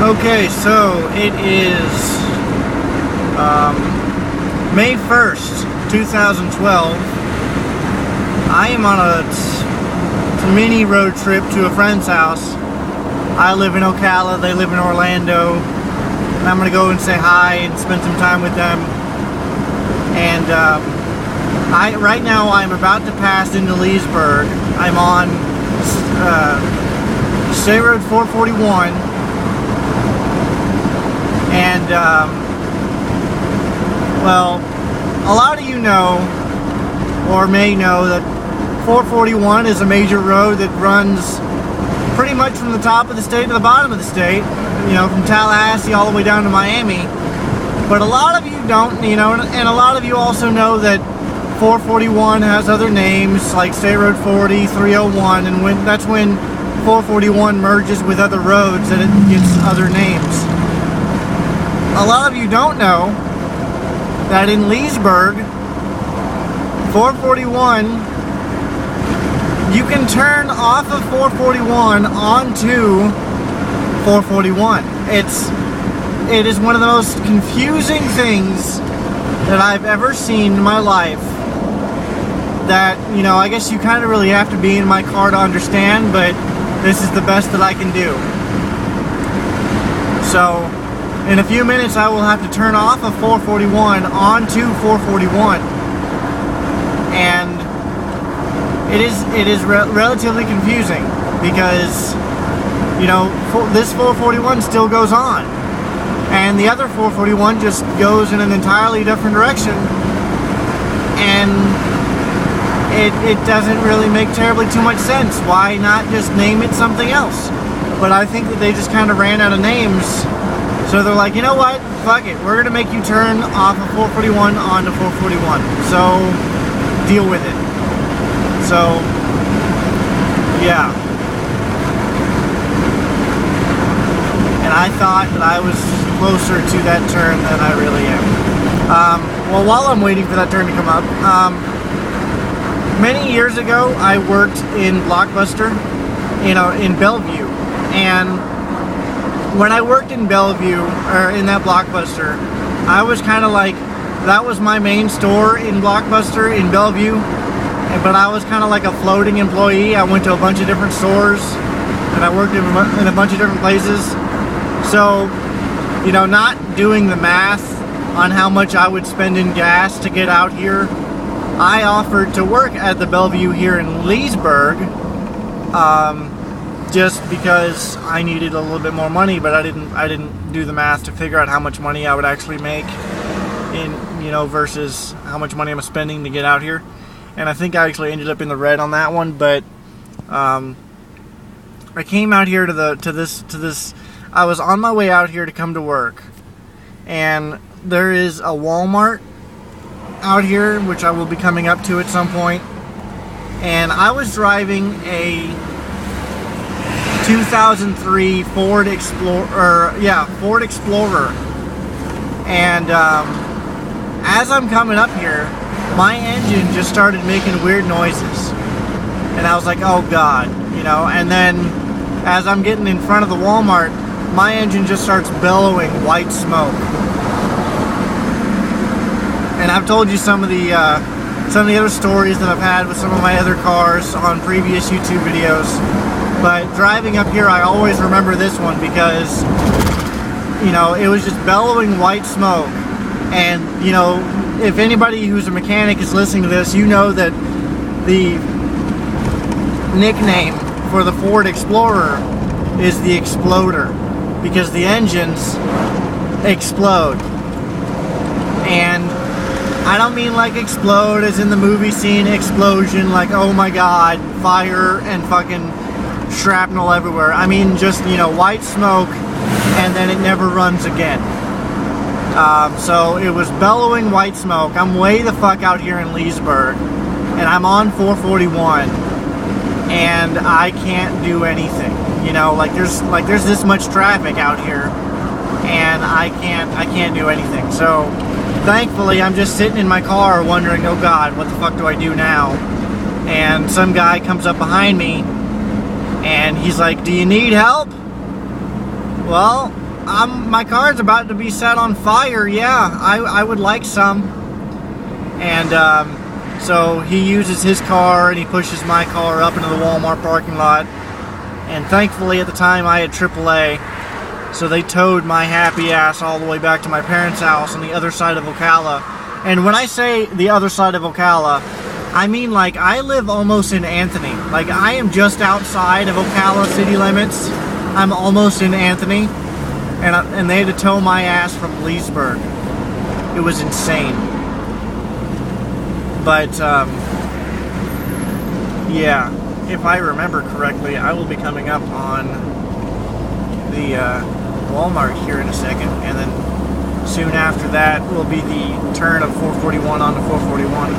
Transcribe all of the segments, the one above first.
Okay, so it is May 1st, 2012. I am on a mini road trip to a friend's house. I live in Ocala, they live in Orlando, and I'm going to go and say hi and spend some time with them. And right now I'm about to pass into Leesburg. I'm on State Road 441. And, well, a lot of you know, or may know, that 441 is a major road that runs pretty much from the top of the state to the bottom of the state, you know, from Tallahassee all the way down to Miami. But a lot of you don't, you know, and a lot of you also know that 441 has other names, like State Road 40, 301, and that's when 441 merges with other roads that it gets other names. A lot of you don't know that in Leesburg, 441, you can turn off of 441 onto 441. It is one of the most confusing things that I've ever seen in my life. That, you know, I guess you kind of really have to be in my car to understand, but this is the best that I can do. So, in a few minutes I will have to turn off of 441 onto 441, and it is relatively confusing because, you know, this 441 still goes on, and the other 441 just goes in an entirely different direction, and it doesn't really make terribly too much sense. Why not just name it something else? But I think that they just kind of ran out of names. So they're like, you know what? Fuck it. We're going to make you turn off of 441 onto 441. So, deal with it. So, yeah. And I thought that I was closer to that turn than I really am. Well, while I'm waiting for that turn to come up, many years ago, I worked in Blockbuster, you know, in Bellevue. And when I worked in Bellevue, or in that Blockbuster, I was kind of like, that was my main store in Blockbuster in Bellevue, but I was kind of like a floating employee. I went to a bunch of different stores, and I worked in a bunch of different places. So, you know, not doing the math on how much I would spend in gas to get out here, I offered to work at the Bellevue here in Leesburg, just because I needed a little bit more money, but I didn't do the math to figure out how much money I would actually make in, you know, versus how much money I'm spending to get out here. And I think I actually ended up in the red on that one, but I came out here to this I was on my way out here to come to work, and there is a Walmart out here, which I will be coming up to at some point, and I was driving a 2003 Ford Explorer, and as I'm coming up here, my engine just started making weird noises, and I was like, oh god, you know. And then as I'm getting in front of the Walmart, my engine just starts bellowing white smoke. And I've told you some of the other stories that I've had with some of my other cars on previous YouTube videos. But driving up here, I always remember this one because, you know, it was just bellowing white smoke. And, you know, if anybody who's a mechanic is listening to this, you know that the nickname for the Ford Explorer is the Exploder, because the engines explode. And I don't mean like explode as in the movie scene explosion, like, oh my god, fire and fucking shrapnel everywhere. I mean just, you know, white smoke, and then it never runs again. So it was bellowing white smoke. I'm way the fuck out here in Leesburg, and I'm on 441, and I can't do anything. You know, like there's this much traffic out here, and I can't do anything. So thankfully, I'm just sitting in my car wondering, oh god, what the fuck do I do now? And some guy comes up behind me, and he's like, do you need help? Well, my car's about to be set on fire. Yeah, I would like some. And so he uses his car and he pushes my car up into the Walmart parking lot. And thankfully at the time I had AAA, so they towed my happy ass all the way back to my parents' house on the other side of Ocala. And when I say the other side of Ocala, I mean like I live almost in Anthony. Like I am just outside of Ocala city limits. I'm almost in Anthony. And they had to tow my ass from Leesburg. It was insane. But, yeah, if I remember correctly, I will be coming up on the Walmart here in a second. And then soon after that will be the turn of 441 onto 441.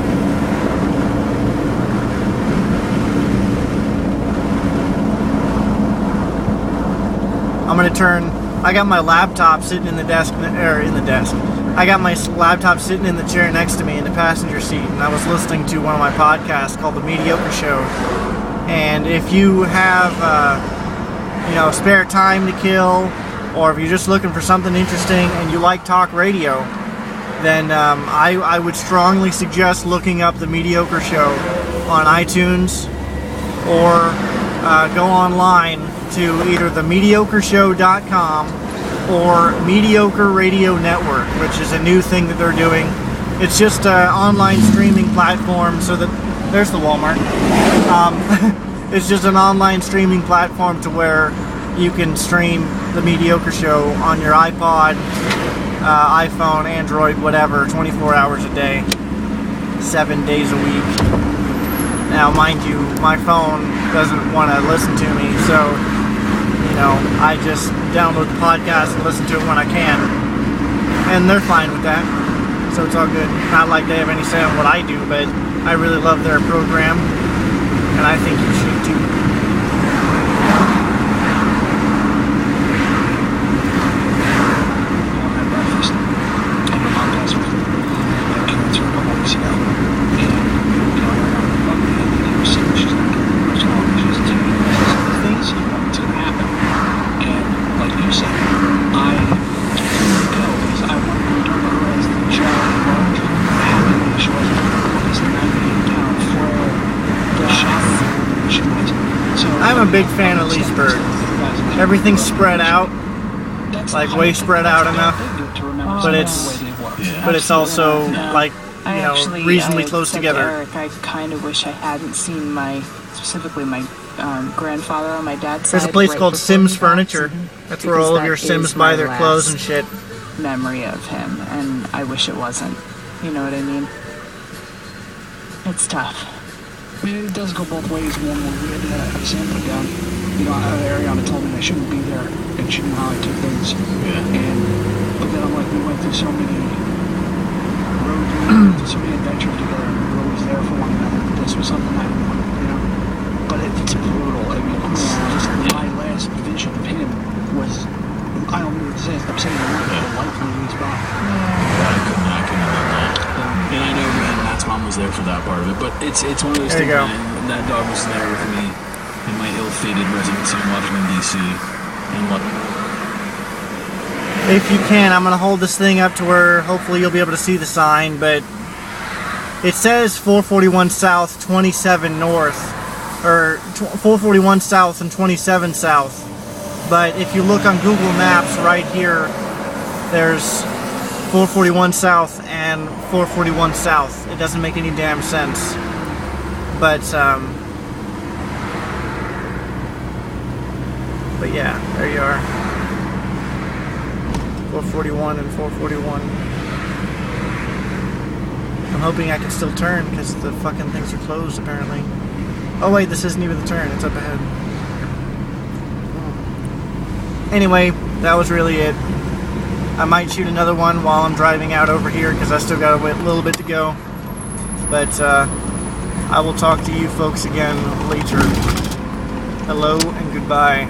I'm going to turn... I got my laptop sitting in the desk, I got my laptop sitting in the chair next to me in the passenger seat, and I was listening to one of my podcasts called The Mediocre Show. And if you have, spare time to kill, or if you're just looking for something interesting and you like talk radio, then I would strongly suggest looking up The Mediocre Show on iTunes, or go online to either themediocreshow.com or Mediocre Radio Network, which is a new thing that they're doing. It's just an online streaming platform, so that there's the Walmart. It's just an online streaming platform to where you can stream The Mediocre Show on your iPod, iPhone, Android, whatever, 24 hours a day, 7 days a week. Now, mind you, my phone doesn't want to listen to me, so I just download the podcast and listen to it when I can, and they're fine with that, so it's all good. Not like they have any say on what I do, but I really love their program, and I think you should too. I'm a big fan of Leesburg. Everything's spread out, like way spread out enough, but it's also like reasonably close together. Eric, I kind of wish I hadn't seen specifically my grandfather on my dad's side. There's a place called Sims Furniture. That's where all of your Sims buy their clothes and shit. Memory of him, and I wish it wasn't. You know what I mean? It's tough. I mean, it does go both ways. One where we had to send me down. Ariana told me I shouldn't be there, and she knew how I took things. Yeah. But then I'm like, we went through so many roads, so many adventures together, and we were always there for one another. This was something I wanted, But it's brutal. I mean, it's just my last vision of him was, I don't know what to say. I'm saying I wanted to life leaving his body. I couldn't and I know Matt's mom was there for that part of it, but it's one of those things, man. That dog was there with me in my ill-fated residency in Washington, D.C. And what? If you can, I'm going to hold this thing up to where hopefully you'll be able to see the sign, but it says 441 South, 27 North, or 441 South and 27 South. But if you look on Google Maps right here, there's 441 South and 441 South. It doesn't make any damn sense. But yeah, there you are. 441 and 441. I'm hoping I can still turn because the fucking things are closed apparently. Oh wait, this isn't even the turn, it's up ahead. Anyway, that was really it. I might shoot another one while I'm driving out over here because I still got a little bit to go. But I will talk to you folks again later. Hello and goodbye.